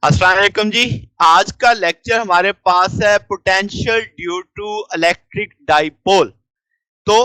अस्सलाम वालेकुम जी। आज का लेक्चर हमारे पास है potential due to electric dipole. तो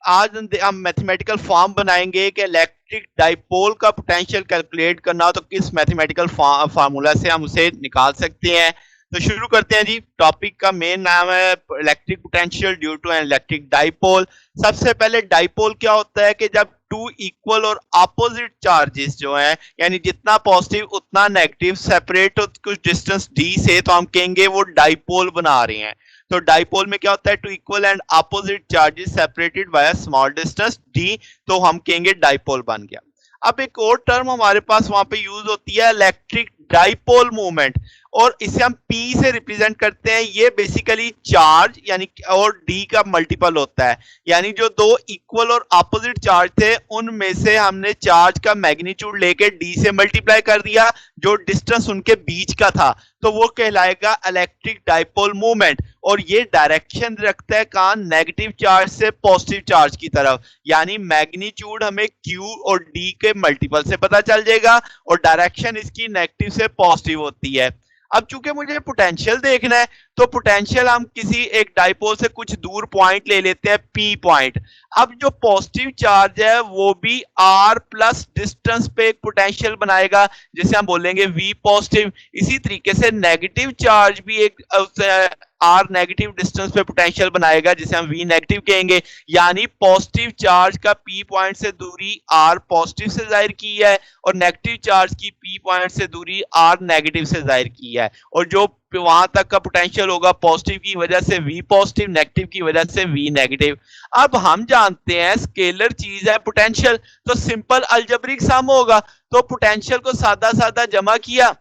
आज हम मैथमेटिकल फॉर्म बनाएंगे कि इलेक्ट्रिक डाइपोल का पोटेंशियल कैलकुलेट करना हो तो किस मैथमेटिकल फार्मूला से हम उसे निकाल सकते हैं। तो शुरू करते हैं जी। टॉपिक का मेन नाम है electric potential due to an electric dipole. सबसे पहले डाइपोल क्या होता है कि जब टू इक्वल और अपोजिट चार्जेस जो है, यानी जितना पॉजिटिव उतना नेगेटिव सेपरेट हो कुछ डिस्टेंस डी से, तो हम कहेंगे वो डाइपोल बना रहे हैं। तो डाइपोल में क्या होता है, two equal and opposite charges separated by a small distance D, तो हम कहेंगे डाइपोल बन गया। अब एक और टर्म हमारे पास वहां पे यूज होती है इलेक्ट्रिक डाइपोल मूवमेंट, और इसे हम P से रिप्रेजेंट करते हैं। ये बेसिकली चार्ज यानी और D का मल्टीपल होता है, यानी जो दो इक्वल और अपोजिट चार्ज थे उनमें से हमने चार्ज का मैग्नीट्यूड लेके D से मल्टीप्लाई कर दिया जो डिस्टेंस उनके बीच का था, तो वो कहलाएगा इलेक्ट्रिक डाइपोल मूवमेंट। और ये डायरेक्शन रखता है कहां, नेगेटिव चार्ज से पॉजिटिव चार्ज की तरफ, यानी मैग्नीट्यूड हमें Q और D के मल्टीपल से पता चल जाएगा और डायरेक्शन इसकी नेगेटिव से पॉजिटिव होती है। अब चूंकि मुझे पोटेंशियल देखना है तो पोटेंशियल हम किसी एक डाइपोल से कुछ दूर पॉइंट ले लेते हैं, P पॉइंट। अब जो पॉजिटिव चार्ज है वो भी R प्लस डिस्टेंस पे एक पोटेंशियल बनाएगा जिसे हम बोलेंगे V पॉजिटिव। इसी तरीके से नेगेटिव चार्ज भी एक आर नेगेटिव डिस्टेंस पे पोटेंशियल बनाएगा जिसे हम वी नेगेटिव कहेंगे, यानी पॉजिटिव चार्ज का पी पॉइंट से दूरी आर पॉजिटिव से जाहिर की है और नेगेटिव चार्ज की पी पॉइंट से दूरी आर नेगेटिव से जाहिर की है, और जो वहां तक का पोटेंशियल होगा पॉजिटिव की वजह से वी पॉजिटिव, नेगेटिव की वजह से वी नेगेटिव। अब हम जानते हैं स्केलर चीज है पोटेंशियल, तो सिंपल अलजेब्रिक सम होगा, तो पोटेंशियल को सादा सादा जमा किया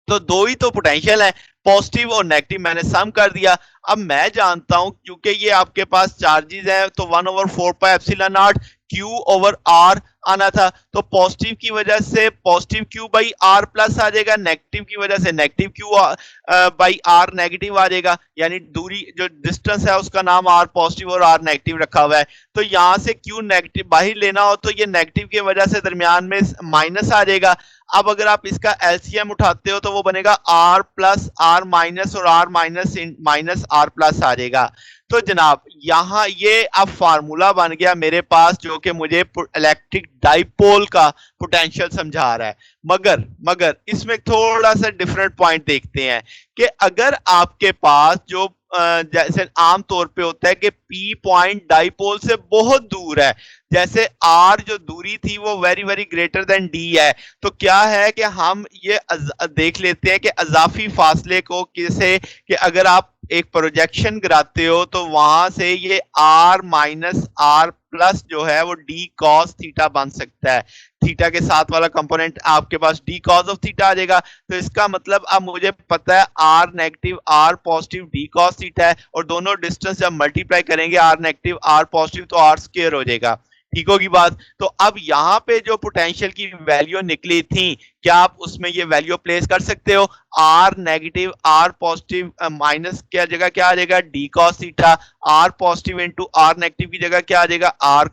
तो दो ही तो पोटेंशियल है, पॉजिटिव और नेगेटिव, मैंने सम कर दिया। अब मैं जानता हूं क्योंकि ये आपके पास चार्जेस है तो 1/4πε0 Q ओवर R आना था, तो पॉजिटिव की वजह से positive Q by R plus आ जाएगा, नेगेटिव की वजह से negative Q by R negative आ जाएगा, यानी दूरी जो डिस्टेंस है उसका नाम R पॉजिटिव और R नेगेटिव रखा हुआ है। तो यहां से Q नेगेटिव बाहर लेना हो तो ये नेगेटिव की वजह से दरमियान में माइनस आ जाएगा। अब अगर आप इसका एलसीएम उठाते हो तो वो बनेगा R प्लस R माइनस और R minus minus R plus आ जाएगा। तो जनाब यहां ये अब फार्मूला बन गया मेरे पास जो कि मुझे इलेक्ट्रिक डाइपोल का पोटेंशियल समझा रहा है। मगर इसमें थोड़ा सा डिफरेंट पॉइंट देखते हैं कि अगर आपके पास जो जैसे आमतौर पे होता है कि P पॉइंट डाइपोल से बहुत दूर है, जैसे R जो दूरी थी वो very very greater than D है, तो क्या है कि हम ये देख लेते हैं कि अजाफी फासले को कैसे, कि अगर आप एक प्रोजेक्शन गिराते हो तो वहां से ये R माइनस R प्लस जो है वो D cos थीटा बन सकता है। थीटा के साथ वाला कंपोनेंट आपके पास D cos ऑफ थीटा आ जाएगा, तो इसका मतलब अब मुझे पता है R negative R positive D cos theta है, और दोनों डिस्टेंस जब मल्टीप्लाई करेंगे R नेगेटिव R पॉजिटिव तो R स्क्वायर हो जाएगा। ठीक होगी बात। तो अब यहाँ पे जो पोटेंशियल की वैल्यू निकली थी, क्या आप उसमें ये वैल्यू प्लेस कर सकते हो, R negative R positive minus क्या जगह क्या आ जाएगा D cos theta, R positive into R negative की जगह क्या आ जाएगा R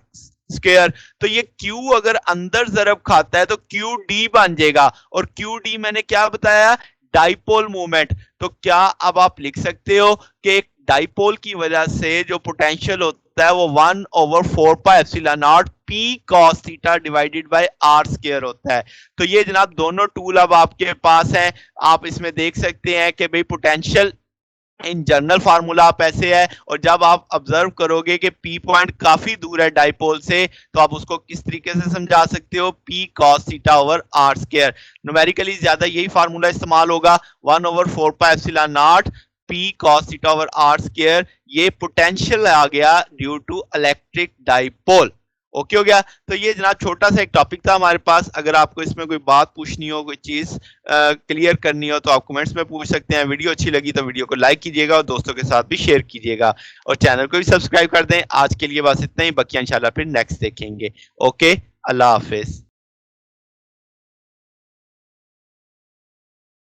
स्क्वायर। तो ये Q अगर अंदर जरब खाता है तो QD बन जाएगा, और QD मैंने क्या बताया, डाइपोल मूवमेंट। तो क्या अब आप लिख सकते हो कि एक डाइपोल की वजह से जो पोटेंशियल होता है वो 1/4πε0 P cos theta divided by R square होता है। तो ये जनाब दोनों टूल अब आपके पास हैं, आप इसमें देख सकते हैं कि भाई पोटेंशियल इन जनरल फार्मूला आप ऐसे है, और जब आप ऑब्जर्व करोगे कि P पॉइंट काफी दूर है डाइपोल से तो आप उसको किस तरीके से समझा सकते हो, P cos theta over R square. Numerically ज्यादा यही फार्मूला इस्तेमाल होगा, 1/4πε0 P cos theta over R square. ये पोटेंशियल आ गया due to electric dipole. Okay हो गया। तो ये जनाब छोटा सा एक टॉपिक था हमारे पास, अगर आपको इसमें कोई बात पूछनी हो, कोई चीज क्लियर करनी हो तो आप कमेंट्स में पूछ सकते हैं। वीडियो अच्छी लगी तो वीडियो को लाइक कीजिएगा और दोस्तों के साथ भी शेयर कीजिएगा, और चैनल को भी सब्सक्राइब कर दें। आज के लिए बस इतना ही, बाकी इंशाल्लाह फिर नेक्स्ट देखेंगे। ओके, अल्लाह हाफिज।